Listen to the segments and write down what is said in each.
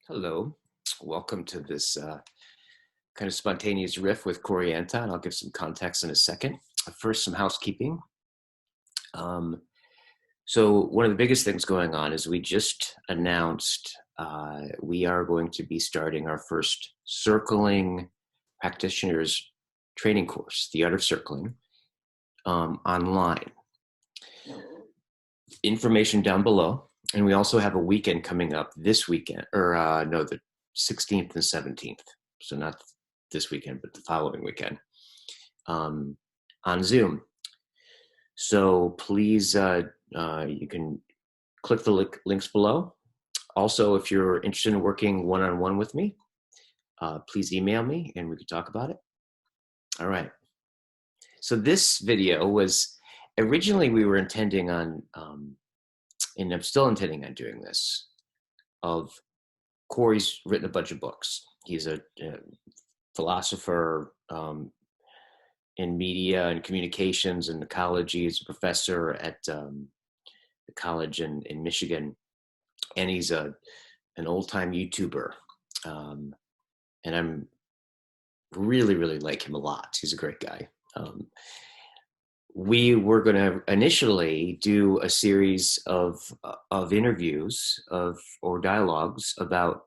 Hello, welcome to this kind of spontaneous riff with Corey Anton. I'll give some context in a second. First, some housekeeping. Um, so one of the biggest things going on is we just announced we are going to be starting our first circling practitioners training course, The Art of Circling, online. Information down below. And we also have a weekend coming up this weekend, or no, the 16th and 17th. So not this weekend, but the following weekend on Zoom. So please, you can click the links below. Also, if you're interested in working one-on-one with me, please email me and we can talk about it. All right. So this video was originally we were intending on, and I'm still intending on doing this, of Corey's written a bunch of books. He's a philosopher in media and communications and ecology. He's a professor at the college in Michigan. And he's an old-time YouTuber. And I'm really, really like him a lot. He's a great guy. We were going to initially do a series of interviews or dialogues about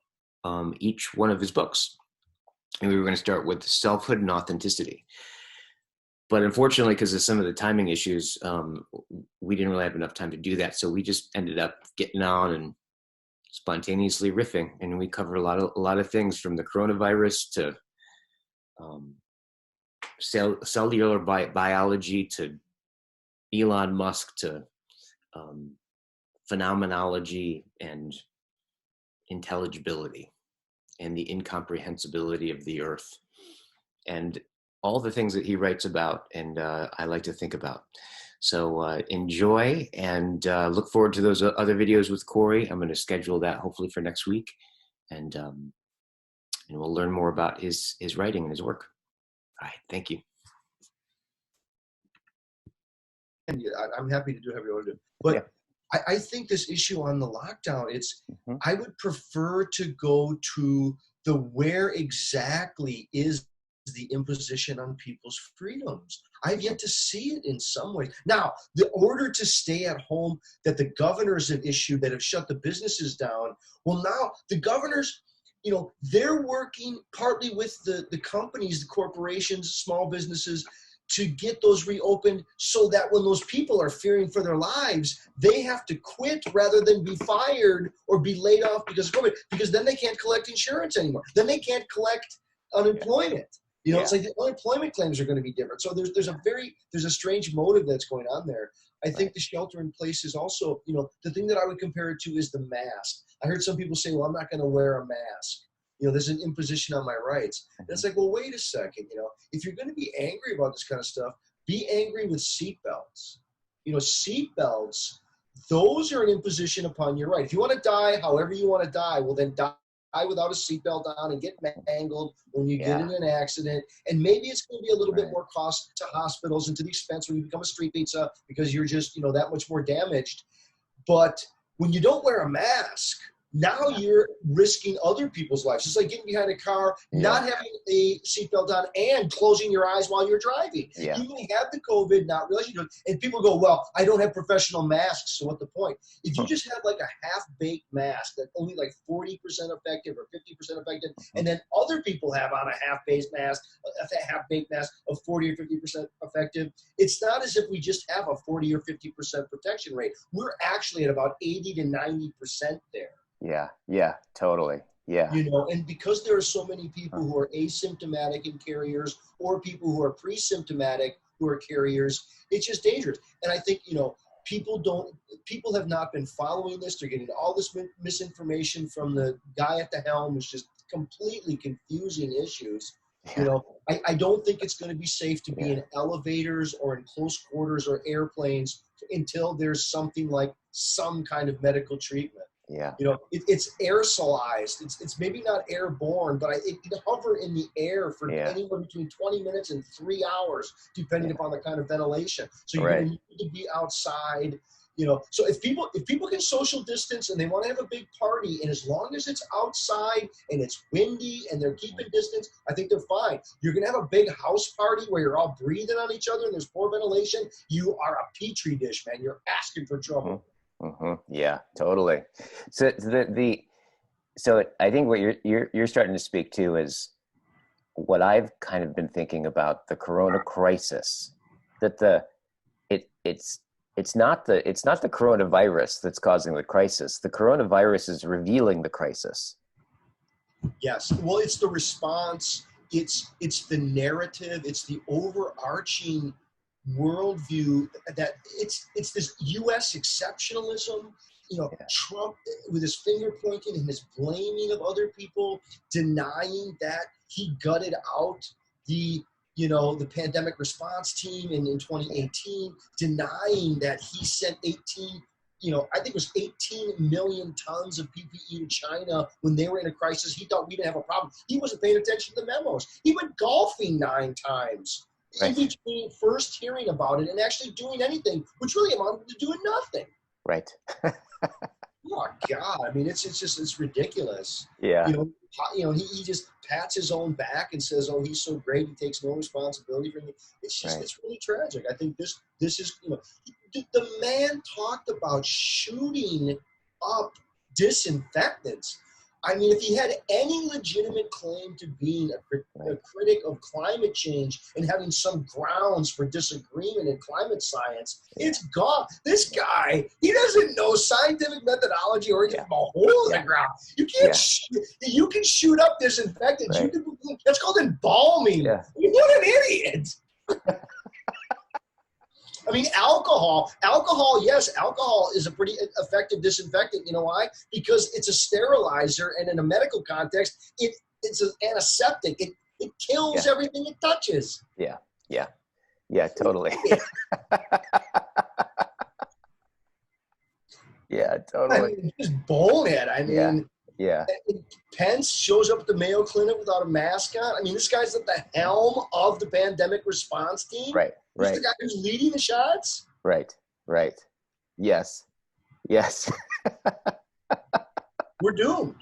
each one of his books. And we were going to start with selfhood and authenticity. But unfortunately, because of some of the timing issues, we didn't really have enough time to do that. So we just ended up getting on and spontaneously riffing. And we covered a lot of things, from the coronavirus to cellular biology to Elon Musk to phenomenology and intelligibility and the incomprehensibility of the earth and all the things that he writes about and I like to think about. So enjoy and look forward to those other videos with Corey. I'm going to schedule that hopefully for next week, and we'll learn more about his writing and his work. All right, thank you. And I'm happy to do whatever you want to do. But yeah. I think this issue on the lockdown, I would prefer to go to the where exactly is the imposition on people's freedoms. I've yet to see it in some ways. Now, the order to stay at home that the governors have issued that have shut the businesses down, well, now the governors, they're working partly with the companies, the corporations, small businesses, to get those reopened so that when those people are fearing for their lives, they have to quit rather than be fired or be laid off because of COVID, because then they can't collect insurance anymore. Then they can't collect unemployment. It's like the unemployment claims are going to be different. So there's a strange motive that's going on there. I think the shelter in place is also, the thing that I would compare it to is the mask. I heard some people say, well, I'm not going to wear a mask. There's an imposition on my rights. And it's like, well, wait a second, if you're going to be angry about this kind of stuff, be angry with seatbelts. Seatbelts, those are an imposition upon your right. If you want to die however you want to die, well, then die without a seatbelt on and get mangled when you get in an accident. And maybe it's going to be a little bit more cost to hospitals and to the expense when you become a street pizza because you're just, that much more damaged. But when you don't wear a mask, now you're risking other people's lives. It's like getting behind a car, not having a seatbelt on, and closing your eyes while you're driving. Yeah. You may have the COVID, not realizing it. And people go, well, I don't have professional masks, so what's the point? If you just have like a half-baked mask that's only like 40% effective or 50% effective, and then other people have on a half-baked mask of 40 or 50% effective, it's not as if we just have a 40 or 50% protection rate. We're actually at about 80 to 90% there. Yeah, totally. Yeah. And because there are so many people who are asymptomatic and carriers, or people who are pre-symptomatic who are carriers, it's just dangerous. And I think, people have not been following this. They're getting all this misinformation from the guy at the helm, who's just completely confusing issues. I don't think it's going to be safe to be in elevators or in close quarters or airplanes until there's something like some kind of medical treatment. Yeah. It's aerosolized. It's maybe not airborne, but it can hover in the air for anywhere between 20 minutes and 3 hours, depending upon the kind of ventilation. So you're going to need to be outside. So if people can social distance and they want to have a big party, and as long as it's outside and it's windy and they're keeping distance, I think they're fine. You're gonna have a big house party where you're all breathing on each other and there's poor ventilation. You are a petri dish, man. You're asking for trouble. Yeah, totally. So so I think what you're starting to speak to is what I've kind of been thinking about the Corona crisis. That it's not the coronavirus that's causing the crisis. The coronavirus is revealing the crisis. Yes. Well, it's the response. It's the narrative. It's the overarching worldview that it's this U.S. exceptionalism. Trump with his finger pointing and his blaming of other people, denying that he gutted out the pandemic response team in 2018, denying that he sent 18, I think it was 18 million tons of PPE to China when they were in a crisis. He thought we didn't have a problem. He wasn't paying attention to the memos. He went golfing 9 times in between first hearing about it and actually doing anything, which really amounted to doing nothing. Right. Oh God! I mean, it's ridiculous. Yeah. He just pats his own back and says, "Oh, he's so great. He takes no responsibility for anything." It's just it's really tragic. I think this is the man talked about shooting up disinfectants. I mean, if he had any legitimate claim to being a critic of climate change and having some grounds for disagreement in climate science, it's gone. This guy, he doesn't know scientific methodology or even a hole in the ground. You can't. You can shoot up disinfectants. Right. That's called embalming. Yeah. What an idiot! I mean, alcohol, yes, alcohol is a pretty effective disinfectant. You know why? Because it's a sterilizer, and in a medical context, it's an antiseptic. It kills everything it touches. Yeah, totally. Yeah, totally. I mean, just bonehead. I mean, Pence shows up at the Mayo Clinic without a mask on. I mean, this guy's at the helm of the pandemic response team. Right. He's the guy who's leading the shots. Right. Yes. We're doomed.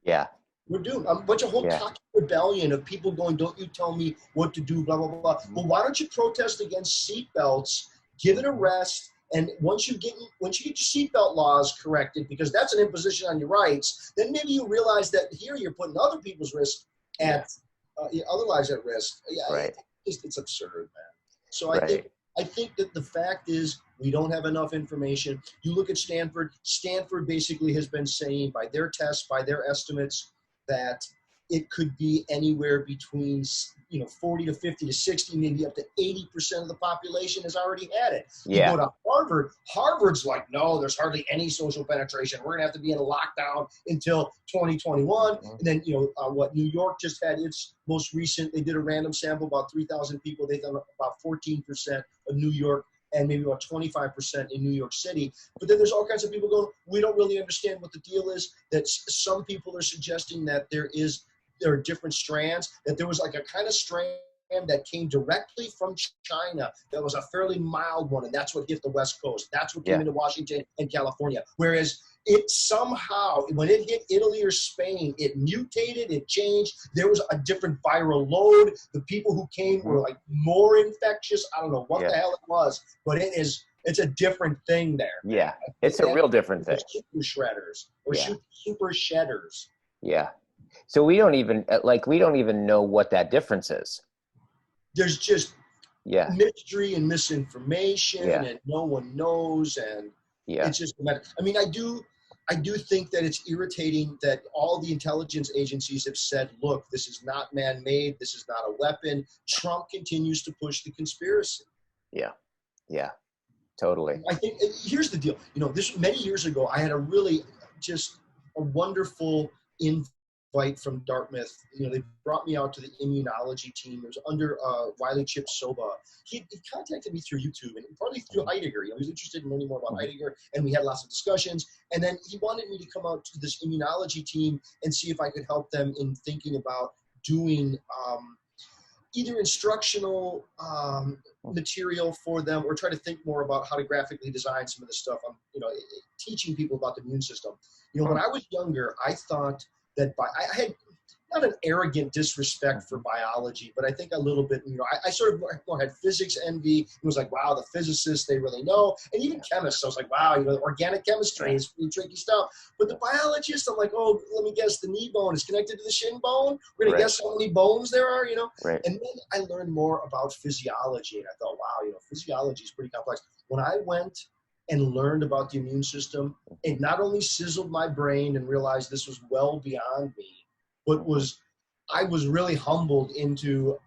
Yeah. We're doomed. But a whole cocky rebellion of people going, "Don't you tell me what to do," blah, blah, blah. Well, why don't you protest against seatbelts, give it a rest, and once you get your seatbelt laws corrected, because that's an imposition on your rights, then maybe you realize that here you're putting other people's risk at other lives at risk. Yeah, it's absurd, man. So I think that the fact is we don't have enough information. You look at Stanford. Stanford basically has been saying by their tests, by their estimates, that it could be anywhere between 40 to 50 to 60, maybe up to 80% of the population has already had it. Yeah. You go to Harvard. Harvard's like, no, there's hardly any social penetration. We're gonna have to be in a lockdown until 2021. And then what New York just had its most recent. They did a random sample about 3,000 people. They found about 14% of New York and maybe about 25% in New York City. But then there's all kinds of people going, we don't really understand what the deal is. That some people are suggesting that there are different strands, that there was like a kind of strand that came directly from China that was a fairly mild one, and that's what hit the West Coast. That's what came into Washington and California. Whereas it somehow, when it hit Italy or Spain, it mutated, it changed. There was a different viral load. The people who came were like more infectious. I don't know what the hell it was, but it's a different thing there. Yeah, it's a real different thing. Super shredders or super shedders. Yeah. So we don't even know what that difference is. There's just mystery and misinformation, and no one knows, and it's just a matter. I mean, I do think that it's irritating that all the intelligence agencies have said, look, this is not man-made, this is not a weapon. Trump continues to push the conspiracy. Yeah, totally. I think here's the deal. This many years ago, I had a really just a wonderful invite from Dartmouth. They brought me out to the immunology team. It was under Wiley Chip Soba. He contacted me through YouTube and partly through Heidegger. He was interested in learning more about Heidegger, and we had lots of discussions. And then he wanted me to come out to this immunology team and see if I could help them in thinking about doing either instructional material for them, or try to think more about how to graphically design some of the stuff. I'm, teaching people about the immune system. When I was younger, I thought that I had not an arrogant disrespect for biology, but I think a little bit, I sort of more had physics envy. It was like, wow, the physicists, they really know. And even chemists, I was like, wow, organic chemistry is pretty tricky stuff. But the biologists, I'm like, oh, let me guess, the knee bone is connected to the shin bone. We're going to guess how many bones there are, Right. And then I learned more about physiology. And I thought, wow, physiology is pretty complex. When I went and learned about the immune system, it not only sizzled my brain and realized this was well beyond me, but I was really humbled into,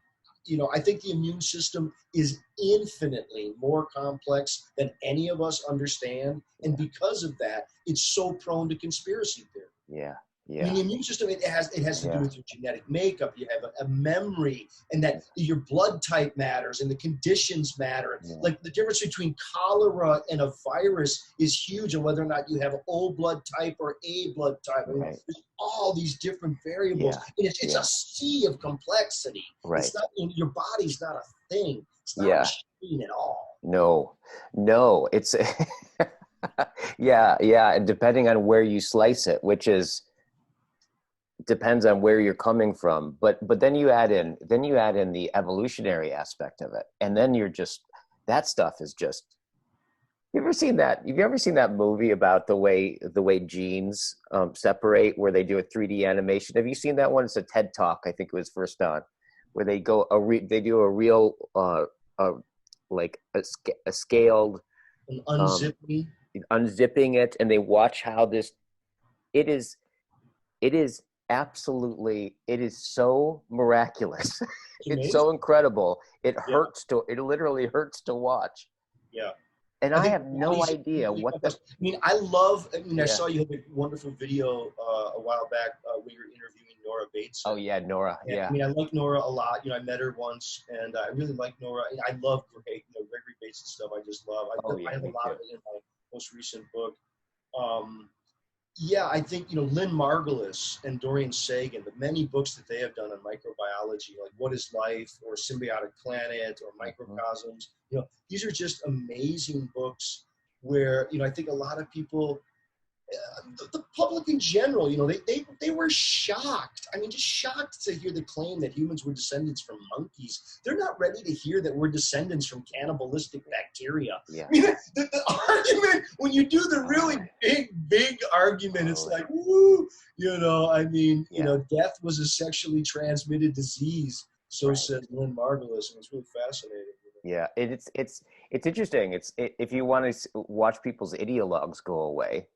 I think the immune system is infinitely more complex than any of us understand. And because of that, it's so prone to conspiracy theory. Yeah. I mean, the immune system, it has to do with your genetic makeup. You have a memory, and that your blood type matters, and the conditions matter. Yeah. Like the difference between cholera and a virus is huge, and whether or not you have an O blood type or A blood type. I mean, there's all these different variables, and it's a sea of complexity. Right. It's not, your body's not a thing. It's not a machine at all. No, it's and depending on where you slice it, which is depends on where you're coming from, but then you add in the evolutionary aspect of it, and then that stuff is just. Have you ever seen that movie about the way genes separate, where they do a 3D animation? Have you seen that one? It's a TED Talk, I think it was first on, where they do a real like a scaled unzipping it, and they watch how it is absolutely, it is so miraculous. It's so incredible. It literally hurts to watch. Yeah. And I have no idea what the. I saw you had a wonderful video a while back where you were interviewing Nora Bates. Oh yeah, Nora. Yeah. I like Nora a lot. I met her once, and I really like Nora. I love Gregory Bates and stuff. I just love. I have a lot of it in my most recent book. I think, Lynn Margulis and Dorian Sagan, the many books that they have done on microbiology, like What is Life or Symbiotic Planet or Microcosms, these are just amazing books where, I think a lot of people, the public in general, they were shocked. I mean, just shocked to hear the claim that humans were descendants from monkeys. They're not ready to hear that we're descendants from cannibalistic bacteria. Yeah. I mean, the argument, when you do the really big argument, it's like, woo, death was a sexually transmitted disease. So says Lynn Margulis, and it's really fascinating. Yeah, it's interesting. If you want to watch people's ideologues go away,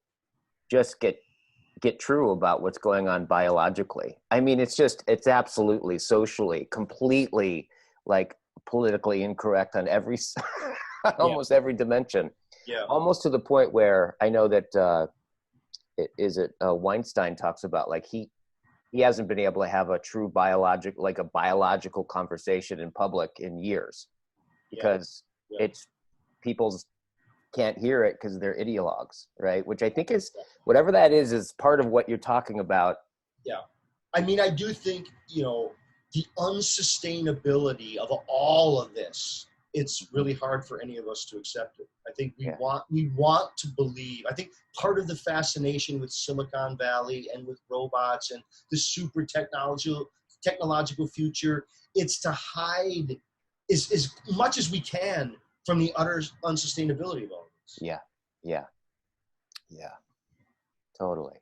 just get true about what's going on biologically. I mean, it's absolutely socially, completely, like, politically incorrect on every, almost every dimension. Yeah. Almost to the point where I know that, Weinstein talks about, like, he hasn't been able to have a true biological conversation in public in years, because it's people's can't hear it because they're ideologues, right? Which I think is, whatever that is part of what you're talking about. Yeah. I mean, I do think, the unsustainability of all of this, it's really hard for any of us to accept it. I think we want to believe. I think part of the fascination with Silicon Valley and with robots and the super technological future, it's to hide as much as we can from the utter unsustainability of all this. Yeah. Totally.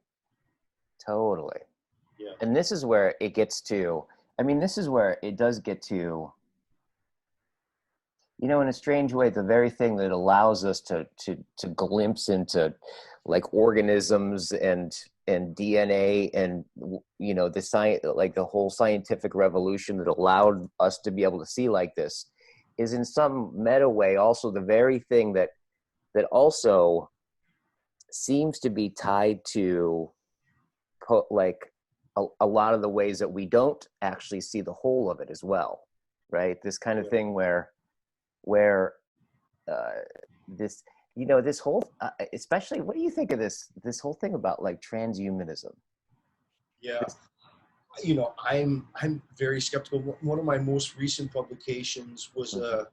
Yeah. And this is where it gets to, this is where it does get to, in a strange way, the very thing that allows us to glimpse into, like, organisms and DNA and, the science, like the whole scientific revolution that allowed us to be able to see like this, is in some meta way also the very thing that also seems to be tied to, like, a lot of the ways that we don't actually see the whole of it as well, right? This kind of thing where this, this whole, especially, what do you think of this whole thing about, like, transhumanism? Yeah. you know, I'm very skeptical. One of my most recent publications was well,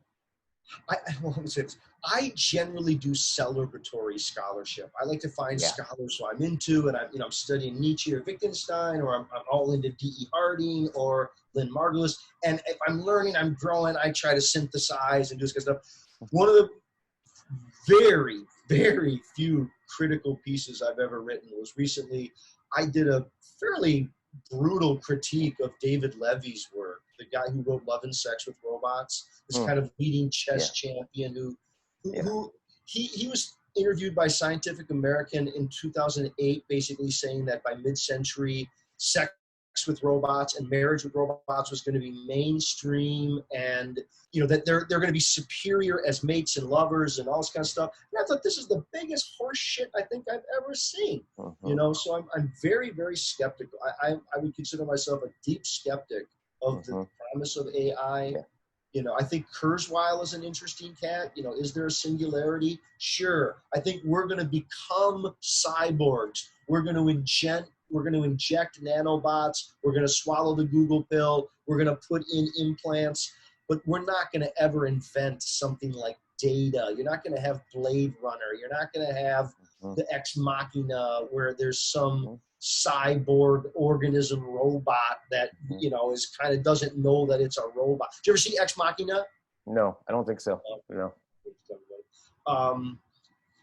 let me say this. I generally do celebratory scholarship. I like to find Yeah. scholars who I'm into, and I'm studying Nietzsche or Wittgenstein, or I'm all into D.E. Harding or Lynn Margulis. And if I'm learning, I'm growing, I try to synthesize and do this kind of stuff. One of the very, very few critical pieces I've ever written was recently, I did a fairly brutal critique of David Levy's work, the guy who wrote Love and Sex with Robots, this kind of leading chess champion who he was interviewed by Scientific American in 2008, basically saying that by mid-century, sex with robots and marriage with robots was going to be mainstream, and you know that they're going to be superior as mates and lovers and all this kind of stuff. And I thought, this is the biggest horse shit I think I've ever seen. You know, so I'm very, very skeptical. I would consider myself a deep skeptic of the promise of AI. You know, I think Kurzweil is an interesting cat. You know, is there a singularity? Sure. I think we're going to become cyborgs. We're going to inject nanobots. We're going to swallow the Google pill. We're going to put in implants. But we're not going to ever invent something like data. You're not going to have Blade Runner. You're not going to have the Ex Machina where there's some cyborg organism robot that, you know, is kind of doesn't know that it's a robot. Did you ever see Ex Machina? No, I don't think so. No.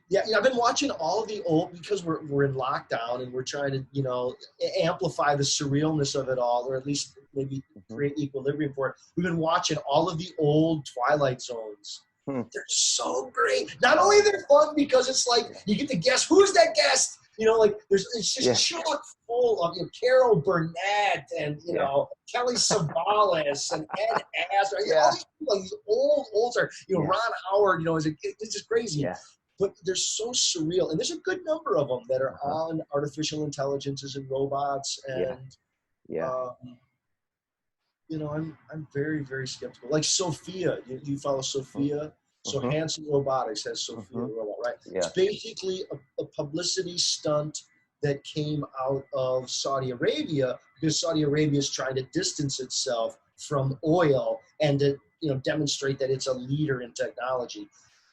Yeah, I've been watching all of the old, because we're in lockdown and we're trying to, you know, amplify the surrealness of it all, or at least maybe create equilibrium for it. We've been watching all of the old Twilight Zones. They're so great. Not only they're fun because it's like you get to guess who's that guest. You know, like it's just chock full of, you know, Carol Burnett and you know Kelly Savalas and Ed Asner. All these people, like these old are, you know, Ron Howard. You know, it's just crazy. Yeah. But they're so surreal, and there's a good number of them that are on artificial intelligences and robots, and you know, I'm very, very skeptical. Like Sophia, you follow Sophia? So Hanson Robotics has Sophia the robot, right? It's basically a publicity stunt that came out of Saudi Arabia, because Saudi Arabia is trying to distance itself from oil and to, you know, demonstrate that it's a leader in technology.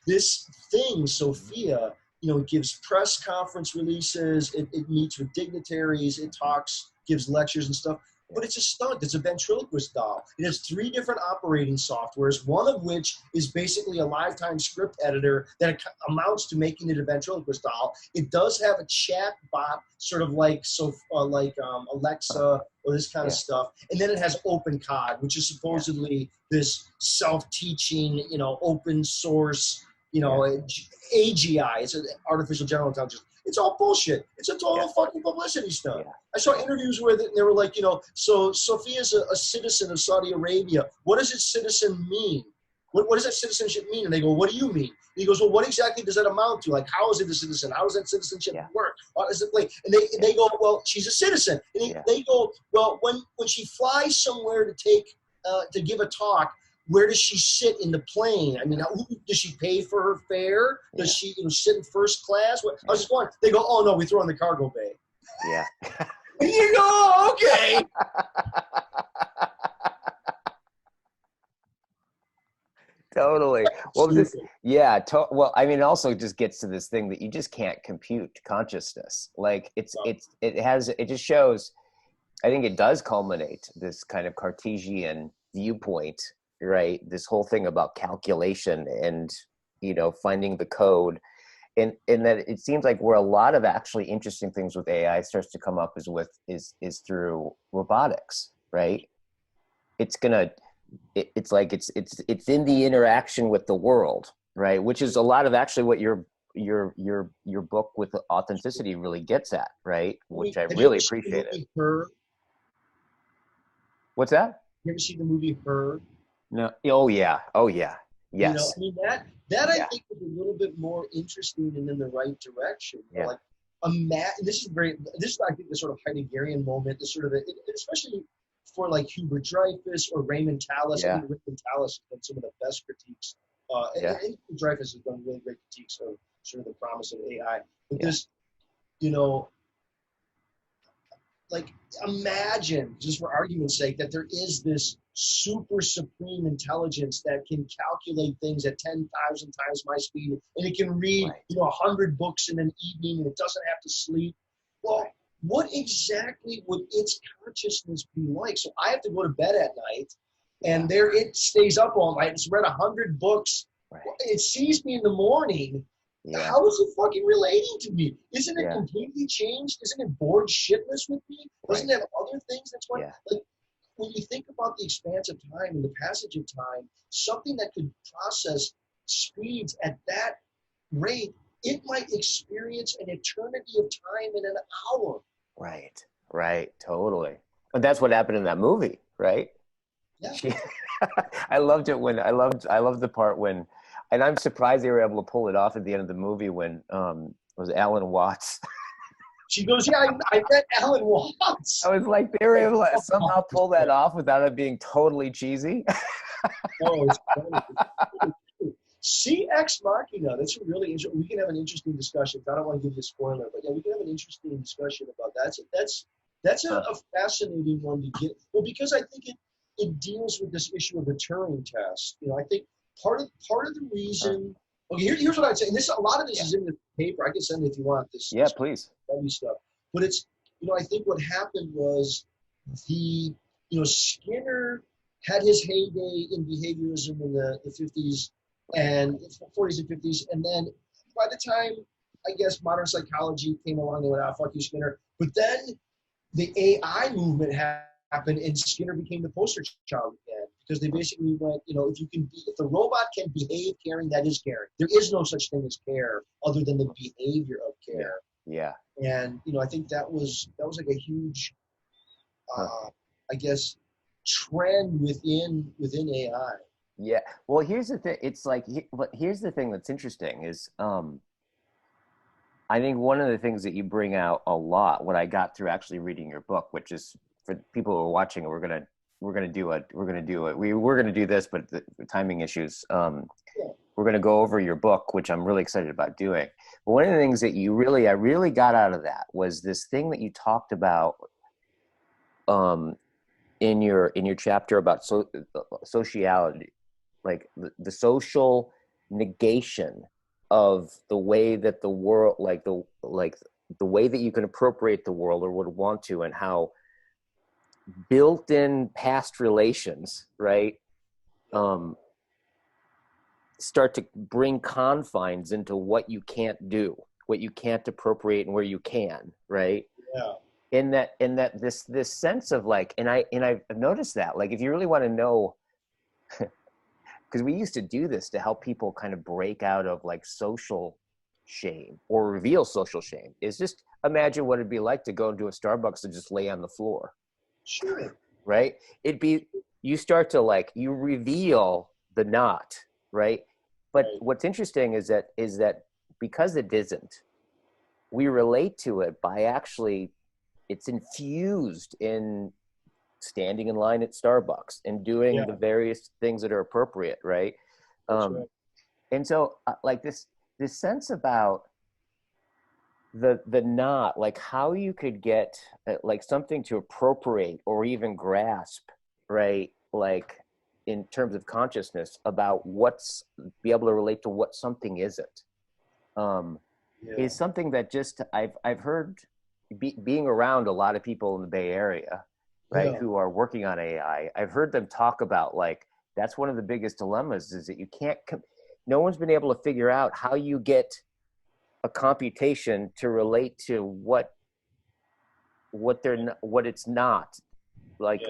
This thing, Sophia, you know, it gives press conference releases, it meets with dignitaries, it talks, gives lectures and stuff. But it's a stunt. It's a ventriloquist doll. It has 3 different operating softwares, one of which is basically a lifetime script editor that amounts to making it a ventriloquist doll. It does have a chat bot, sort of like Alexa or this kind of stuff. And then it has OpenCog, which is supposedly this self-teaching, you know, open source, you know, AGI. It's an artificial general intelligence. It's all bullshit. It's a total fucking publicity stunt. I saw interviews where they were like, you know, so Sophia's a citizen of Saudi Arabia. What does its citizen mean? What does that citizenship mean? And they go, what do you mean? And he goes, well, what exactly does that amount to? Like, how is it a citizen? How does that citizenship work? How does it play? And they go, well, she's a citizen. And they go, well, when she flies somewhere to give a talk, where does she sit in the plane? I mean, does she pay for her fare? Does she, you know, sit in first class? I was just wondering. They go, oh no, we throw in the cargo bay. Yeah. And you go, okay. Totally. Well, well, I mean, it also just gets to this thing that you just can't compute consciousness. Like it just shows, I think it does culminate this kind of Cartesian viewpoint, right? This whole thing about calculation and, you know, finding the code, and that it seems like where a lot of actually interesting things with AI starts to come up is through robotics, right? It's in the interaction with the world, right? Which is a lot of actually what your book with the authenticity really gets at, right? Which I really appreciated. What's that? You ever see the movie Her? No. Oh yeah. Yes. You know, I mean that I think is a little bit more interesting and in the right direction. You know, like this is I think the sort of Heideggerian moment, the sort of especially for like Hubert Dreyfus or Raymond Tallis. I think Raymond Tallis has done some of the best critiques. And Dreyfus has done really great critiques of sort of the promise of AI. But this, you know, like imagine, just for argument's sake, that there is this super supreme intelligence that can calculate things at 10,000 times my speed, and it can read, 100 books in an evening, and it doesn't have to sleep. Well, what exactly would its consciousness be like? So I have to go to bed at night, and there it stays up all night. It's read 100 books. Right. It sees me in the morning. Yeah. How is it fucking relating to me? Isn't it completely changed? Isn't it bored shitless with me? Doesn't it have other things that's going like when you think about the expanse of time and the passage of time, something that could process speeds at that rate, it might experience an eternity of time in an hour. Right, totally. And that's what happened in that movie, right? Yeah. I loved it when I loved the part when, and I'm surprised they were able to pull it off at the end of the movie when it was Alan Watts. She goes, yeah, I met Alan Watts. I was like, they were able to somehow pull that off without it being totally cheesy. No, it's funny. See Ex Machina. That's a really interesting. We can have an interesting discussion. I don't want to give you a spoiler, but yeah, we can have an interesting discussion about that. That's a fascinating one to get. Well, because I think it deals with this issue of the Turing test. I think part of the reason. Okay, here's what I'd say. And a lot of this is in the paper. I can send it if you want this. Yeah, please. Stuff. But it's, I think what happened was Skinner had his heyday in behaviorism in the 50s and 40s and 50s. And then by the time, I guess, modern psychology came along, they went, fuck you, Skinner. But then the AI movement happened and Skinner became the poster child again. Because they basically went, if the robot can behave caring, that is caring. There is no such thing as care other than the behavior of care. Yeah. And I think that was like a huge, I guess, trend within AI. Yeah. Well, here's the thing. It's like, here's the thing that's interesting is, I think one of the things that you bring out a lot, what I got through actually reading your book, which is for people who are watching, we're gonna do this, but the timing issues. We're gonna go over your book, which I'm really excited about doing. But one of the things that I really got out of that was this thing that you talked about in your chapter about sociality, like the social negation of the way that the world, like the way that you can appropriate the world or would want to, and how built-in past relations, right, start to bring confines into what you can't do, what you can't appropriate, and where you can, right? Yeah. In that this sense of like, and I've noticed that, like, if you really want to know, because we used to do this to help people kind of break out of like social shame or reveal social shame, is just imagine what it'd be like to go into a Starbucks and just lay on the floor. Sure. Right? You start to like, you reveal the knot, right? But what's interesting is that because it isn't, we relate to it by actually, it's infused in standing in line at Starbucks and doing the various things that are appropriate, right? Right. And so like this sense about the knot, like how you could get like something to appropriate or even grasp, right? Like in terms of consciousness about be able to relate to what something isn't, is something that just I've heard being around a lot of people in the Bay Area, right, who are working on AI. I've heard them talk about like, that's one of the biggest dilemmas is that you can't, no one's been able to figure out how you get a computation to relate to what it's not, like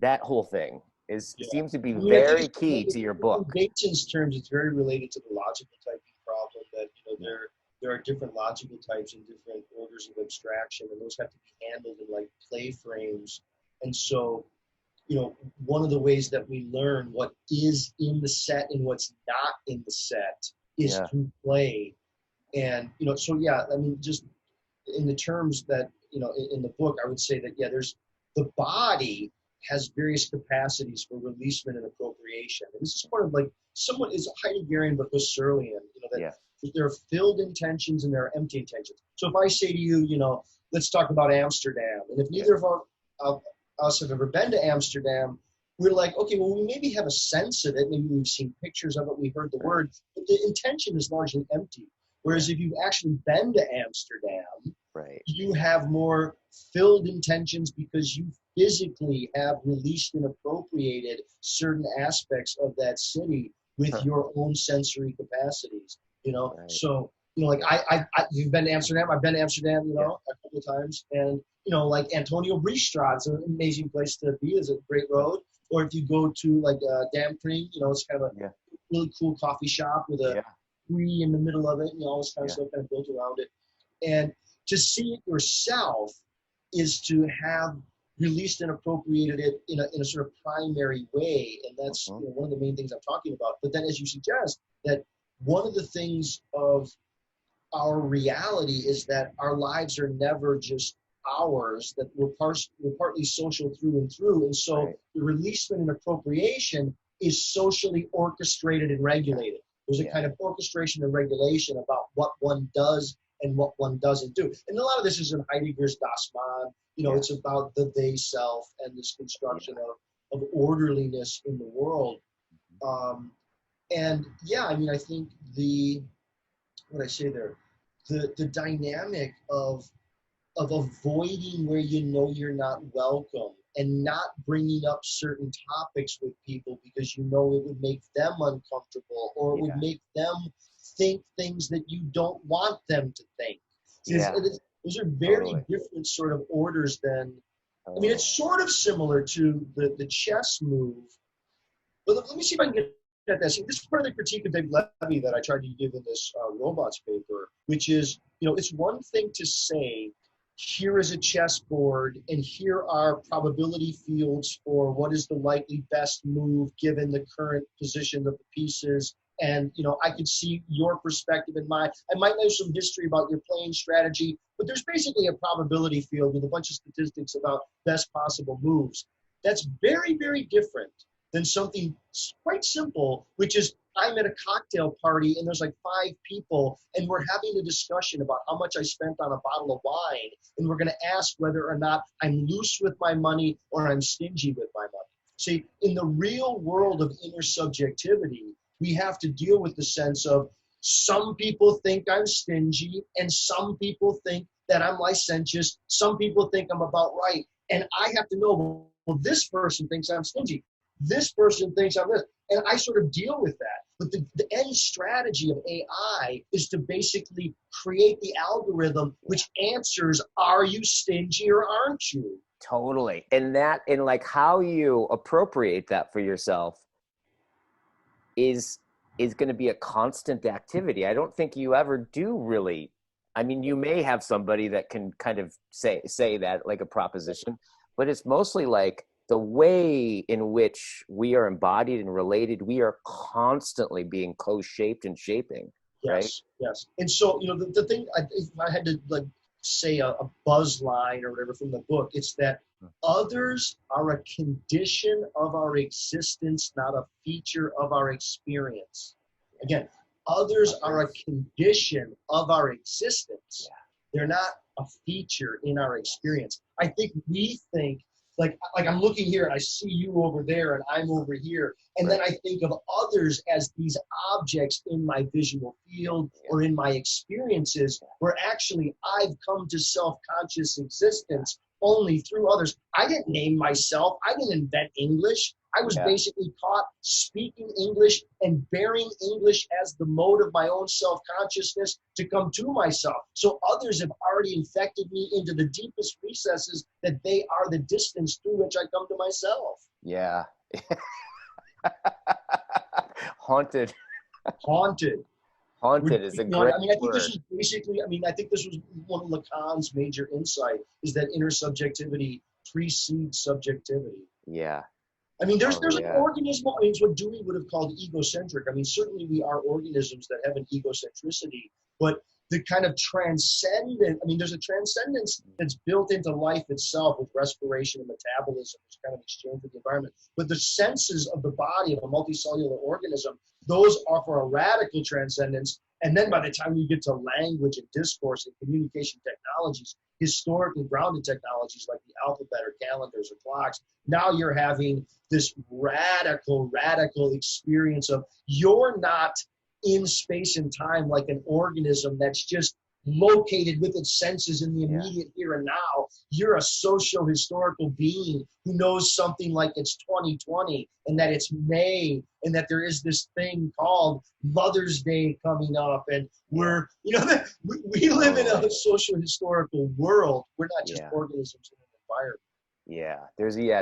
that whole thing seems to be very key to your book. In Bateson's terms, it's very related to the logical typing problem that there are different logical types and different orders of abstraction, and those have to be handled in like play frames. And so, one of the ways that we learn what is in the set and what's not in the set is through play. And, so I mean, just in the terms that, in the book, I would say that, there's the body has various capacities for releasement and appropriation. And this is sort of like somewhat is Heideggerian but Husserlian, that there are filled intentions and there are empty intentions. So if I say to you, let's talk about Amsterdam. And if neither of us have ever been to Amsterdam, we're like, okay, well, we maybe have a sense of it. Maybe we've seen pictures of it. We heard the word, but the intention is largely empty. Whereas if you've actually been to Amsterdam, you have more filled intentions because you physically have released and appropriated certain aspects of that city with your own sensory capacities, you know? So, you know, like you've been to Amsterdam, I've been to Amsterdam, you know, a couple of times. And, you know, like Antonio Bristraat's an amazing place to be. It's a great road. Or if you go to like Dampring, you know, it's kind of a really cool coffee shop with a tree in the middle of it, and all this kind of stuff kind of built around it. And to see it yourself is to have released and appropriated it in a sort of primary way. And that's you know, one of the main things I'm talking about. But then as you suggest, that one of the things of our reality is that our lives are never just ours, that we're partly social through and through. And so the releasement and appropriation is socially orchestrated and regulated. There's a kind of orchestration and regulation about what one does and what one doesn't do. And a lot of this is in Heidegger's Das Man. You know, it's about the they self and this construction of orderliness in the world. And yeah, I mean, I think the dynamic of avoiding where you know you're not welcome and not bringing up certain topics with people because you know it would make them uncomfortable or it would make them think things that you don't want them to think. Those are very different sort of orders than, I mean, it's sort of similar to the chess move. But let me see if I can get at that. See, this is part of the critique of David Levy that I tried to give in this robots paper, which is, you know, it's one thing to say, here is a chessboard and here are probability fields for what is the likely best move given the current position of the pieces. And, you know, I could see your perspective and mine. I might know some history about your playing strategy, but there's basically a probability field with a bunch of statistics about best possible moves. That's very, very different than something quite simple, which is I'm at a cocktail party and there's like 5 people and we're having a discussion about how much I spent on a bottle of wine. And we're going to ask whether or not I'm loose with my money or I'm stingy with my money. See, in the real world of intersubjectivity, we have to deal with the sense of some people think I'm stingy and some people think that I'm licentious. Some people think I'm about right. And I have to know, well, this person thinks I'm stingy. This person thinks I'm this. And I sort of deal with that. But the end strategy of AI is to basically create the algorithm which answers, are you stingy or aren't you? Totally. And like how you appropriate that for yourself is going to be a constant activity. I don't think you ever do really. I mean, you may have somebody that can kind of say that like a proposition, but it's mostly like the way in which we are embodied and related, we are constantly being co-shaped and shaping. Right? Yes. And so, you know, the thing, if I had to like say a buzz line or whatever from the book, it's that others are a condition of our existence, not a feature of our experience. Again, others are a condition of our existence. They're not a feature in our experience. I think we think, like I'm looking here and I see you over there and I'm over here. And then I think of others as these objects in my visual field or in my experiences where actually I've come to self-conscious existence only through others. I didn't name myself. I didn't invent English. I was basically taught speaking English and bearing English as the mode of my own self-consciousness to come to myself. So others have already infected me into the deepest recesses that they are the distance through which I come to myself. Yeah. Haunted is a great I think this is basically, I think this was one of Lacan's major insight, is that intersubjectivity precedes subjectivity. Yeah. I mean, there's an organism, I mean, it's what Dewey would have called egocentric. I mean, certainly we are organisms that have an egocentricity, but the kind of transcendent, I mean, there's a transcendence that's built into life itself with respiration and metabolism, this kind of exchange with the environment. But the senses of the body of a multicellular organism, those offer a radical transcendence. And then by the time you get to language and discourse and communication technologies, historically grounded technologies like the alphabet or calendars or clocks, now you're having this radical experience of you're not in space and time like an organism that's just located with its senses in the immediate here and now. You're a socio-historical being who knows something like it's 2020 and that it's May and that there is this thing called Mother's Day coming up, and we're, you know, we live in a socio-historical world. We're not just organisms in an environment.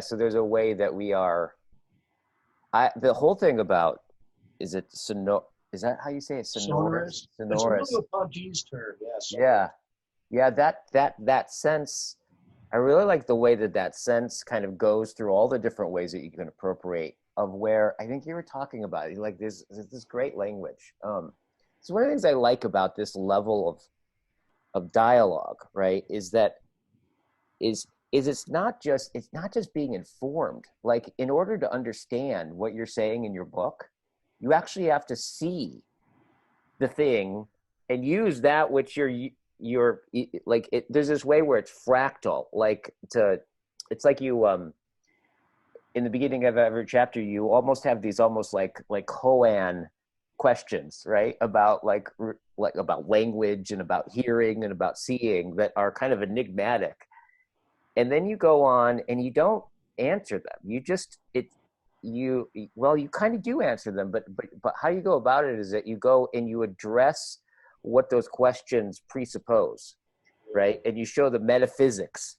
So there's a way that we are. The whole thing about, is that how you say it? Sonorous. That's really a Ponti's term. Yeah. That sense. I really like the way that sense kind of goes through all the different ways that you can appropriate of where I think you were talking about. Like this great language. So one of the things I like about this level of dialogue, right, is that it's not just being informed. Like, in order to understand what you're saying in your book, you actually have to see the thing and use that which you're like. There's this way where it's fractal. It's like you in the beginning of every chapter, you almost have these almost like koan questions, right? About like about language and about hearing and about seeing that are kind of enigmatic. And then you go on and you don't answer them. You kind of do answer them, but how you go about it is that you go and you address what those questions presuppose, right? And you show the metaphysics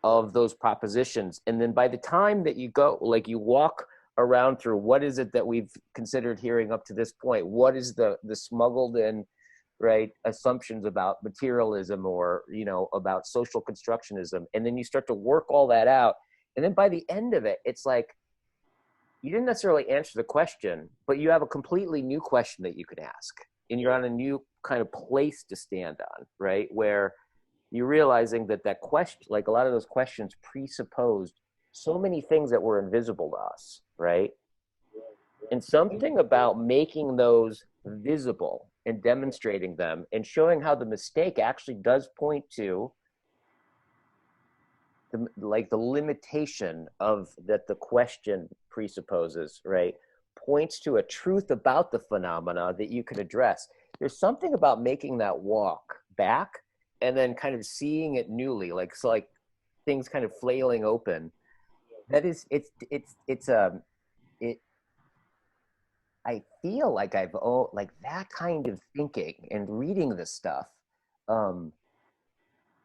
of those propositions. And then by the time that you go, like, you walk around through what is it that we've considered hearing up to this point? What is the smuggled in, right, assumptions about materialism or, you know, about social constructionism? And then you start to work all that out. And then by the end of it, it's like, you didn't necessarily answer the question, but you have a completely new question that you could ask. And you're on a new kind of place to stand on, right? Where you're realizing that question, like a lot of those questions presupposed so many things that were invisible to us, right? And something about making those visible and demonstrating them and showing how the mistake actually does point to the limitation of that the question presupposes, right, points to a truth about the phenomena that you can address. There's something about making that walk back and then kind of seeing it newly, like things kind of flailing open. That is, I feel like like that kind of thinking and reading this stuff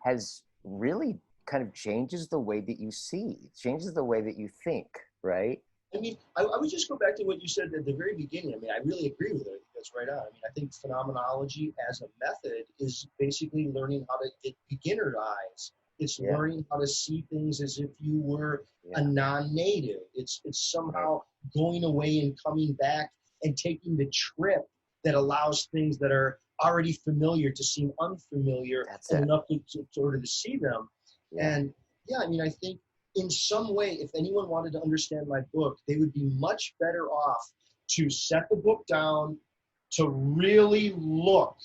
has really kind of changes the way that you see, changes the way that you think, right? I mean, I would just go back to what you said at the very beginning. I mean, I really agree with it. That's right on. I mean, I think phenomenology as a method is basically learning how to get beginner eyes. It's learning how to see things as if you were a non-native. It's somehow going away and coming back and taking the trip that allows things that are already familiar to seem unfamiliar enough to sort of to see them. And I mean, I think in some way, if anyone wanted to understand my book, they would be much better off to set the book down, to really look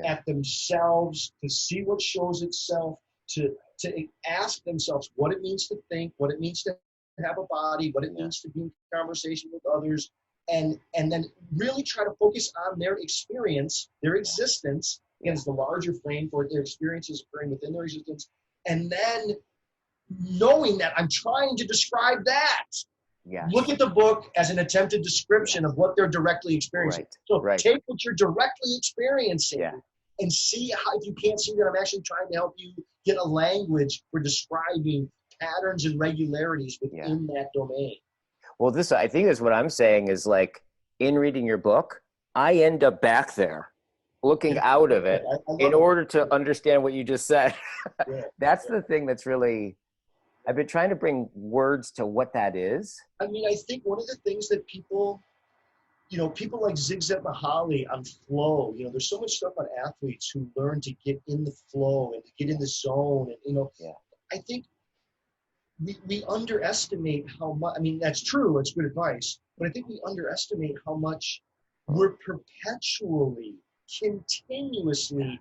at themselves, to see what shows itself, to ask themselves what it means to think, what it means to have a body, what it means to be in conversation with others, and then really try to focus on their experience, their existence, against the larger frame for their experiences occurring within their existence, and then knowing that I'm trying to describe that. Look at the book as an attempted description of what they're directly experiencing. Take what you're directly experiencing and see how, if you can't see that I'm actually trying to help you get a language for describing patterns and regularities within that domain. Well, I think is what I'm saying is, like, in reading your book, I end up back there looking out of it in order to understand what you just said. That's the thing that's really, I've been trying to bring words to what that is. I mean, I think one of the things that people like Zigzag Mahali on flow, there's so much stuff on athletes who learn to get in the flow and to get in the zone. And, I think we underestimate how much, I mean, that's true. It's good advice. But I think we underestimate how much we're perpetually continuously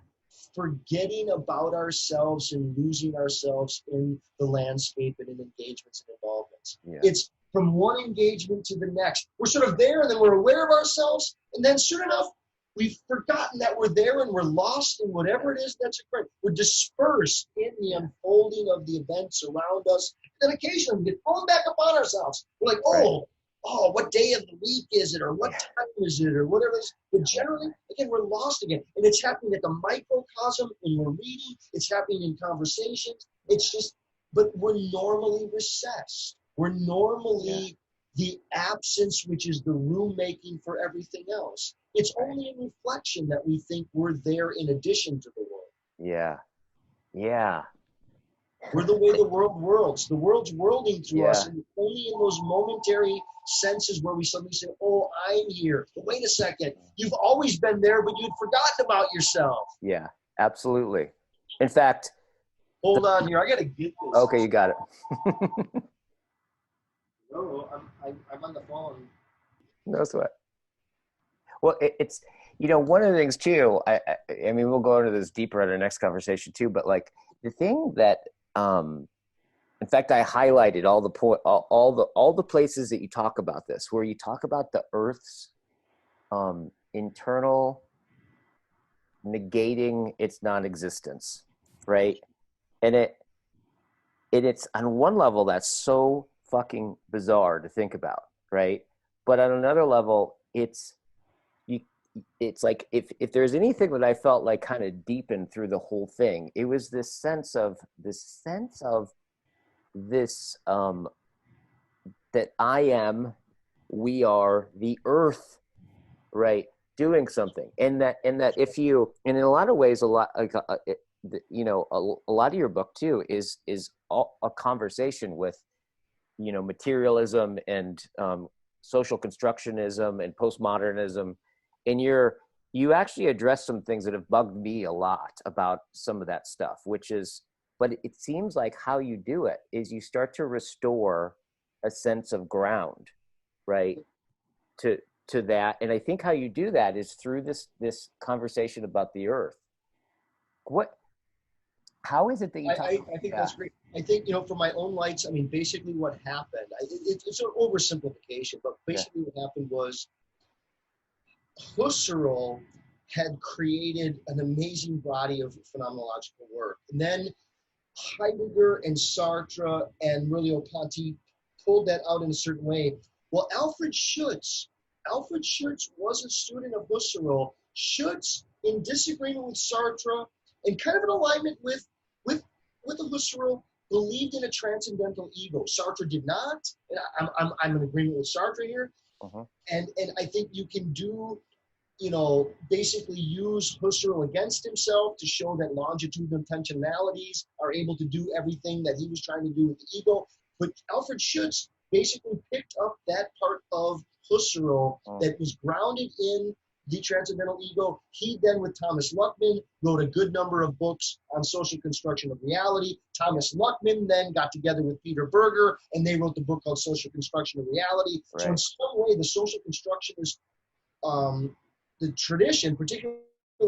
forgetting about ourselves and losing ourselves in the landscape and in engagements and involvements. Yeah. It's from one engagement to the next. We're sort of there, and then we're aware of ourselves, and then soon enough, we've forgotten that we're there, and we're lost in whatever it is that's occurring. We're dispersed in the unfolding of the events around us. Then occasionally we get thrown back upon ourselves. We're like, what day of the week is it, or what time is it, or whatever it is. But generally, again, we're lost again. And it's happening at the microcosm when we're reading. It's happening in conversations. It's just, but we're normally recessed. We're normally the absence, which is the room making for everything else. It's only a reflection that we think we're there in addition to the world. Yeah. Yeah. We're the way the world worlds. The world's worlding through us, and only in those momentary senses where we suddenly say, oh, I'm here. But wait a second. You've always been there, but you'd forgotten about yourself. Yeah, absolutely. In fact, hold on here. I got to get this. Okay, you got it. No, I'm on the phone. No sweat. Well, it's, one of the things too, I mean, we'll go into this deeper in our next conversation too, but like the thing that, in fact, I highlighted all the places that you talk about this, where you talk about the Earth's internal negating its non-existence, right? And it's on one level that's so fucking bizarre to think about, right? But on another level, it's like if there's anything that I felt like kind of deepened through the whole thing, it was this sense of this that we are the Earth, right, doing something, and that if you, and in a lot of ways, a lot like a lot of your book too is a conversation with materialism and social constructionism and postmodernism, and you actually address some things that have bugged me a lot about some of that stuff, but it seems like how you do it is you start to restore a sense of ground, right, to that. And I think how you do that is through this conversation about the Earth. How is it that you talk I think that's great. I think, for my own lights, I mean, basically what happened, it's an oversimplification, but basically what happened was Husserl had created an amazing body of phenomenological work. And then Heidegger and Sartre and Merleau-Ponty pulled that out in a certain way. Well, Alfred Schutz was a student of Husserl. Schutz, in disagreement with Sartre and kind of in alignment with the Husserl, believed in a transcendental ego. Sartre did not. And I'm in agreement with Sartre here. Uh-huh. And I think you can do, basically use Husserl against himself to show that longitudinal intentionalities are able to do everything that he was trying to do with the ego. But Alfred Schutz basically picked up that part of Husserl that was grounded in the transcendental ego. He then, with Thomas Luckman, wrote a good number of books on social construction of reality. Thomas Luckman then got together with Peter Berger, and they wrote the book called Social Construction of Reality. Right. So in some way, the social constructionist, the tradition, particularly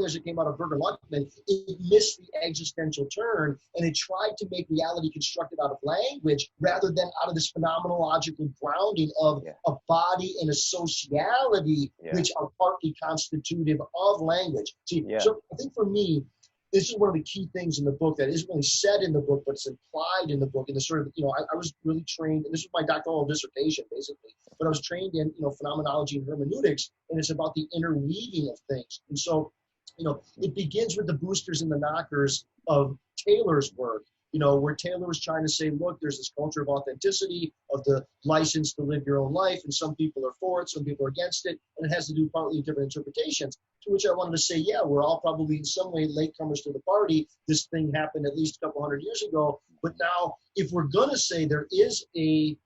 as it came out of Berger Luckman, it missed the existential turn, and it tried to make reality constructed out of language rather than out of this phenomenological grounding of a body and a sociality, which are partly constitutive of language. So I think for me, this is one of the key things in the book that isn't really said in the book, but it's implied in the book. In the sort of, I was really trained, and this was my doctoral dissertation, basically, but I was trained in, phenomenology and hermeneutics, and it's about the interweaving of things. And so, it begins with the boosters and the knockers of Taylor's work, where Taylor was trying to say, look, there's this culture of authenticity, of the license to live your own life, and some people are for it, some people are against it, and it has to do partly with different interpretations, to which I wanted to say, we're all probably in some way latecomers to the party. This thing happened at least a couple hundred years ago, but now if we're going to say there is a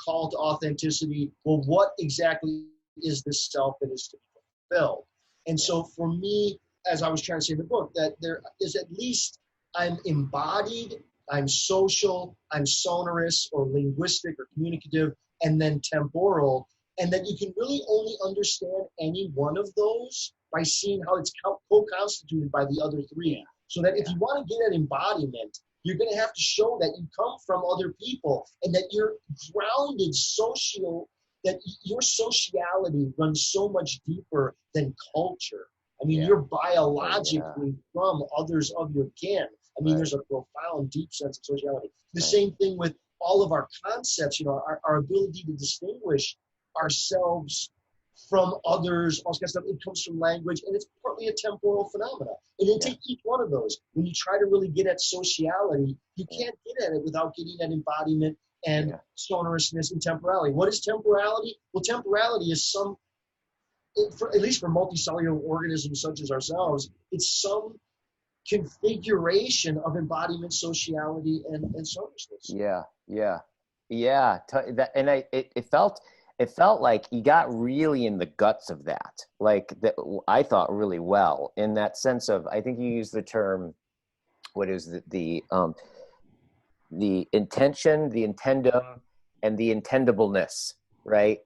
call to authenticity, well, what exactly is this self that is to be fulfilled? And so for me, as I was trying to say in the book, that there is at least I'm embodied, I'm social, I'm sonorous or linguistic or communicative, and then temporal. and that you can really only understand any one of those by seeing how it's co-constituted by the other three. So that if you want to get at embodiment, you're going to have to show that you come from other people and that you're grounded that your sociality runs so much deeper than culture. I mean, you're biologically from others of your kin. I mean, there's a profound, deep sense of sociality. The same thing with all of our concepts, our ability to distinguish ourselves from others, all kinds of stuff. It comes from language, and it's partly a temporal phenomenon. And then take each one of those. When you try to really get at sociality, you can't get at it without getting at embodiment and sonorousness and temporality. What is temporality? Well, temporality is at least for multicellular organisms such as ourselves, it's some configuration of embodiment, sociality, and sonorousness. It felt like you got really in the guts of that. Like that, I thought really well in that sense of, I think you used the term, what is the intention, the intendum, and the intendableness, right?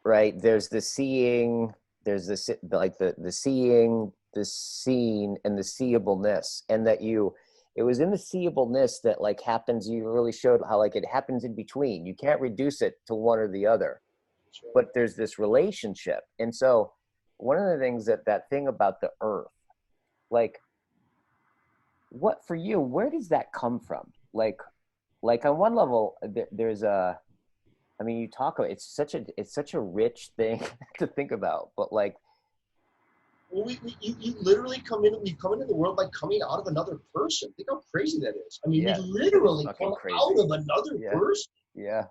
Right. There's the seeing, there's the seeing, the seen, and the seeableness, and that it was in the seeableness that like happens. You really showed how like it happens in between. You can't reduce it to one or the other, but there's this relationship. And so one of the things that thing about the earth, like what for you, where does that come from? Like on one level, there's you talk about it's such a rich thing to think about, but like, well, you literally come into the world by coming out of another person. Think how crazy that is. I mean, we literally come out of another person. I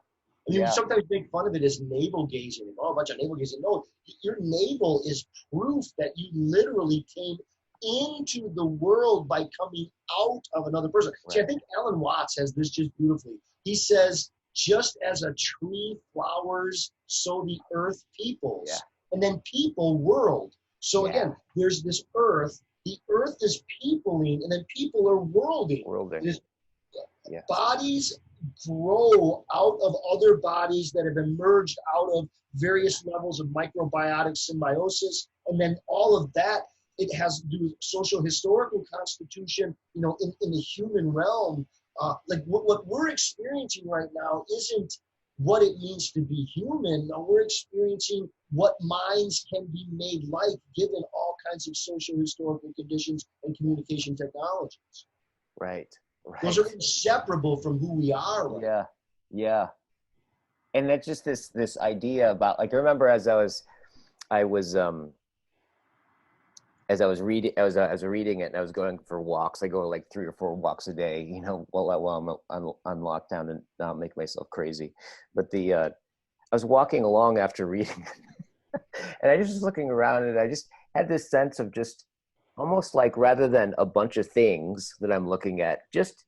mean, we sometimes make fun of it as navel gazing. Oh, a bunch of navel gazing. No, your navel is proof that you literally came into the world by coming out of another person. See, I think Alan Watts has this just beautifully. He says, just as a tree flowers, so the earth peoples. And then people, world. So again, there's this earth. The earth is peopling, and then people are worlding. Bodies grow out of other bodies that have emerged out of various levels of microbiotic symbiosis. And then all of that, it has to do with social historical constitution, in the human realm. Like what we're experiencing right now isn't what it means to be human. No, we're experiencing what minds can be made like, given all kinds of social historical conditions and communication technologies. Right. Those are inseparable from who we are. Right? And that's just this idea about, like, I remember as I was reading it, and I was going for walks. I go like 3 or 4 walks a day, while I'm on lockdown and not make myself crazy. But I was walking along after reading it, and I just was looking around, and I just had this sense of just almost like, rather than a bunch of things that I'm looking at, just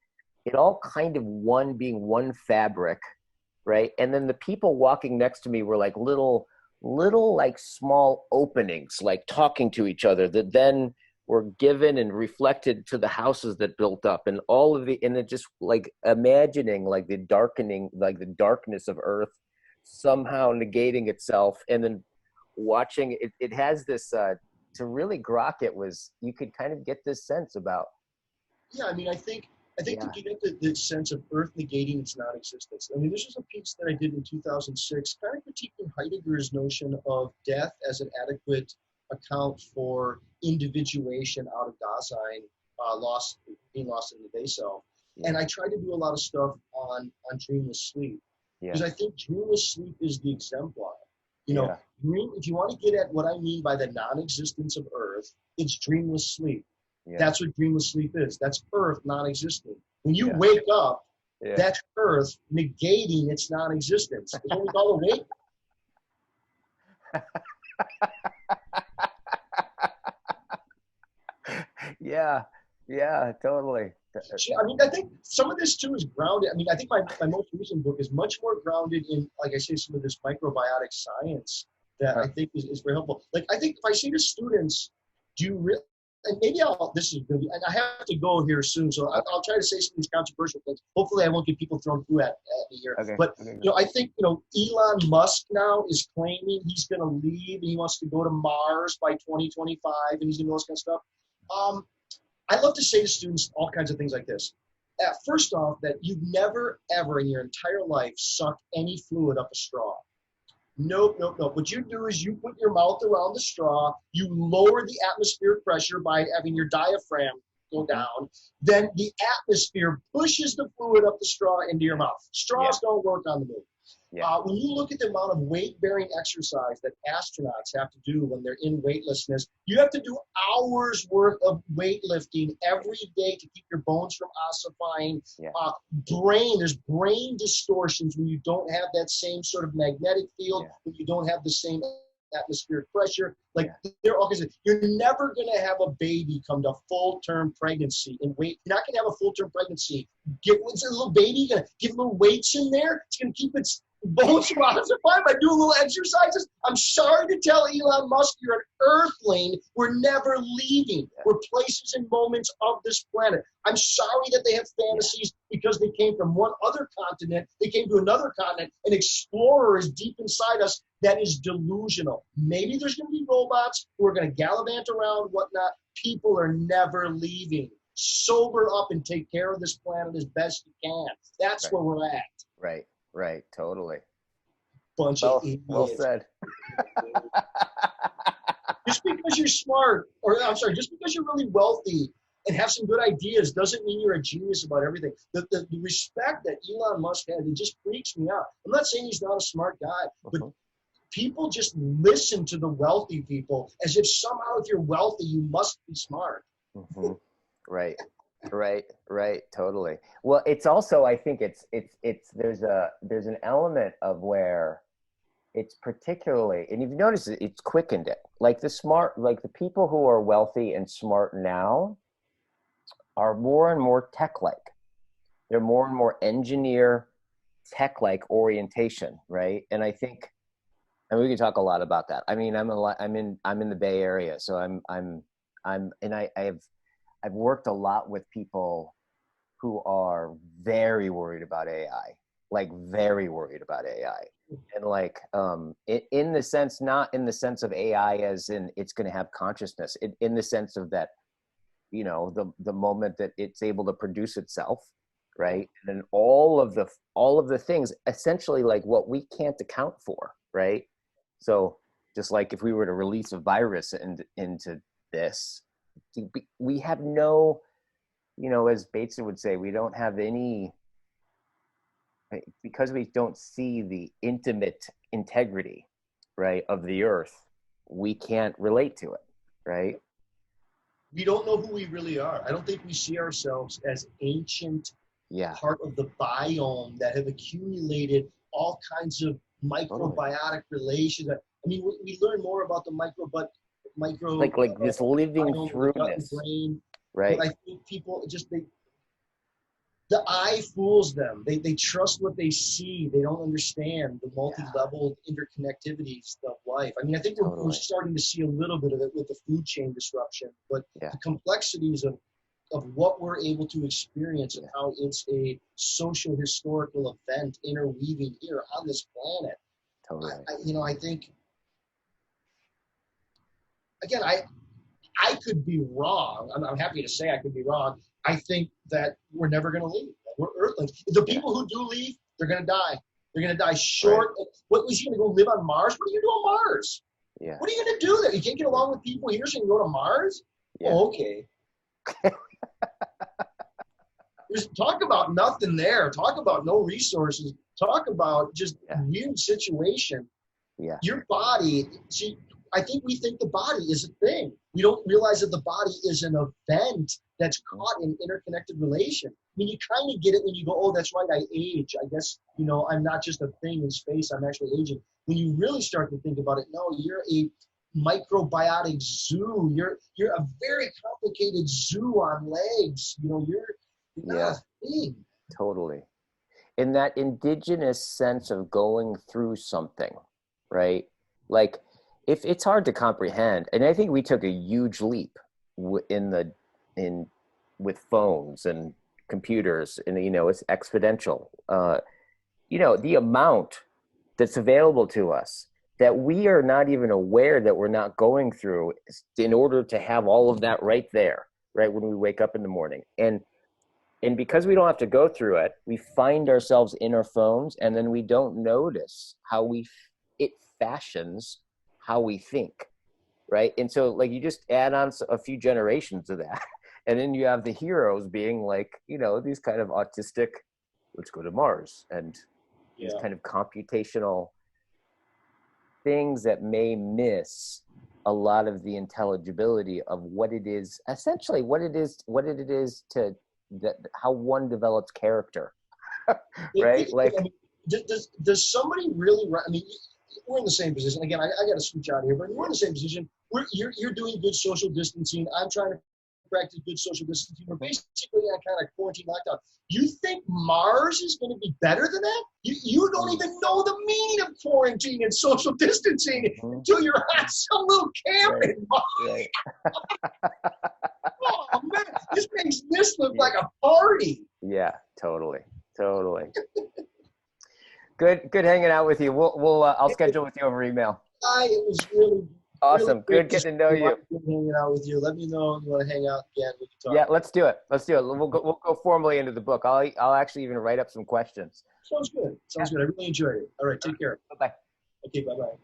it all kind of being one fabric, right? And then the people walking next to me were like little like small openings, like talking to each other, that then were given and reflected to the houses that built up, and all of and it just like imagining like the darkening, like the darkness of earth somehow negating itself, and then watching it. It has this, to really grok it was, you could kind of get this sense about. Yeah, I mean, I think to get the sense of earth negating its non-existence. I mean, this was a piece that I did in 2006, kind of critiquing Heidegger's notion of death as an adequate account for individuation out of Dasein, being lost in the day self. And I tried to do a lot of stuff on dreamless sleep, because I think dreamless sleep is the exemplar. If you want to get at what I mean by the non-existence of earth, it's dreamless sleep. That's what dreamless sleep is. That's earth non-existent. When you wake up, that's earth negating its non-existence. It's what we call awake. Totally. I mean, I think some of this too is grounded. I mean, I think my most recent book is much more grounded in, like I say, some of this microbiotic science that I think is very helpful. Like, I think if I say to students, do you and maybe this is going to be, and I have to go here soon, so I'll try to say some of these controversial things. Hopefully I won't get people thrown through at me here. Okay. But, I think, Elon Musk now is claiming he's going to leave and he wants to go to Mars by 2025 and he's going to do all this kind of stuff. I love to say to students all kinds of things like this. First off, that you've never, ever in your entire life sucked any fluid up a straw. Nope. What you do is you put your mouth around the straw, you lower the atmospheric pressure by having your diaphragm go down, then the atmosphere pushes the fluid up the straw into your mouth. Straws don't work on the moon. Yeah. When you look at the amount of weight-bearing exercise that astronauts have to do when they're in weightlessness, you have to do hours worth of weightlifting every day to keep your bones from ossifying. Yeah. There's brain distortions when you don't have that same sort of magnetic field, when you don't have the same atmospheric pressure. There are all kinds of, you're never going to have a baby come to full-term pregnancy and wait. You're not going to have a full-term pregnancy. What's a little baby going to give little weights in there? It's going to keep its bones from ossifying by doing little exercises. I'm sorry to tell Elon Musk, you're an earthling. We're never leaving. We're places and moments of this planet. I'm sorry that they have fantasies because they came from one other continent. They came to another continent. An explorer is deep inside us that is delusional. Maybe there's going to be robots who are going to gallivant around, whatnot. People are never leaving. Sober up and take care of this planet as best you can. That's where we're at. Right, totally. Bunch of idiots. Well said. Just because you're smart, just because you're really wealthy and have some good ideas doesn't mean you're a genius about everything. The respect that Elon Musk has, it just freaks me out. I'm not saying he's not a smart guy, but people just listen to the wealthy people as if somehow if you're wealthy, you must be smart. Right. Totally. Well, it's also, I think there's an element of where it's particularly, and you've noticed it's quickened it. Like the people who are wealthy and smart now are more and more tech-like. They're more and more engineer tech-like orientation, right? And I think, and we can talk a lot about that. I mean, I'm in the Bay Area, so I've worked a lot with people who are very worried about AI, and in the sense, not in the sense of AI as in it's going to have consciousness, in the sense of that, the moment that it's able to produce itself, right? And then all of the things essentially like what we can't account for, right? So just like if we were to release a virus into this, we have no, as Bateson would say, we don't have any, because we don't see the intimate integrity, right, of the earth, we can't relate to it, right? We don't know who we really are. I don't think we see ourselves as ancient part of the biome that have accumulated all kinds of microbiotic relations. I mean, we learn more about the micro like this living throughness, right? But I think people the eye fools them. They trust what they see. They don't understand the multi-level interconnectivities of life. I mean, I think we're starting to see a little bit of it with the food chain disruption, but the complexities of what we're able to experience and how it's a social historical event interweaving here on this planet. I think, again, I could be wrong. I'm happy to say I could be wrong. I think that we're never going to leave. We're Earthlings. The people who do leave, they're going to die. They're going to die short. Right. What was he going to go live on Mars? What are you going to do on Mars? Yeah. What are you going to do there? You can't get along with people here, so you can go to Mars? Yeah. Oh, okay. Just talk about nothing there. Talk about no resources. Talk about just weird situation. Yeah. Your body, see, I think we think the body is a thing. We don't realize that the body is an event that's caught in interconnected relation. I mean, you kind of get it when you go, oh, that's right, I age. I guess, I'm not just a thing in space, I'm actually aging. When you really start to think about it, no, you're a microbiotic zoo. You're a very complicated zoo on legs. You're not a thing. Totally. In that indigenous sense of going through something, right? Like, if it's hard to comprehend, and I think we took a huge leap, in with phones and computers, and it's exponential. The amount that's available to us that we are not even aware that we're not going through in order to have all of that right there, right when we wake up in the morning. And because we don't have to go through it, we find ourselves in our phones, and then we don't notice how it fashions how we think, right? And so, like, you just add on a few generations of that, and then you have the heroes being like, these kind of autistic, let's go to Mars, and these kind of computational things that may miss a lot of the intelligibility of what it is, essentially what it is to how one develops character, right? Like, I mean, does somebody really? I mean, we're in the same position. Again, I got to switch out here, but we're in the same position. You're doing good social distancing. I'm trying to practice good social distancing. We're basically on kind of quarantine lockdown. You think Mars is going to be better than that? You don't even know the meaning of quarantine and social distancing until you're on some little camp in Mars. Right. Oh man, this makes this look like a party. Yeah, totally. Good hanging out with you. I'll schedule with you over email. It was really awesome. Really good getting to know you. Good hanging out with you. Let me know if you want to hang out again. We can talk. Yeah, let's do it. We'll go formally into the book. I'll actually even write up some questions. Sounds good. I really enjoyed it. All right, take care. Bye-bye. Okay, bye-bye.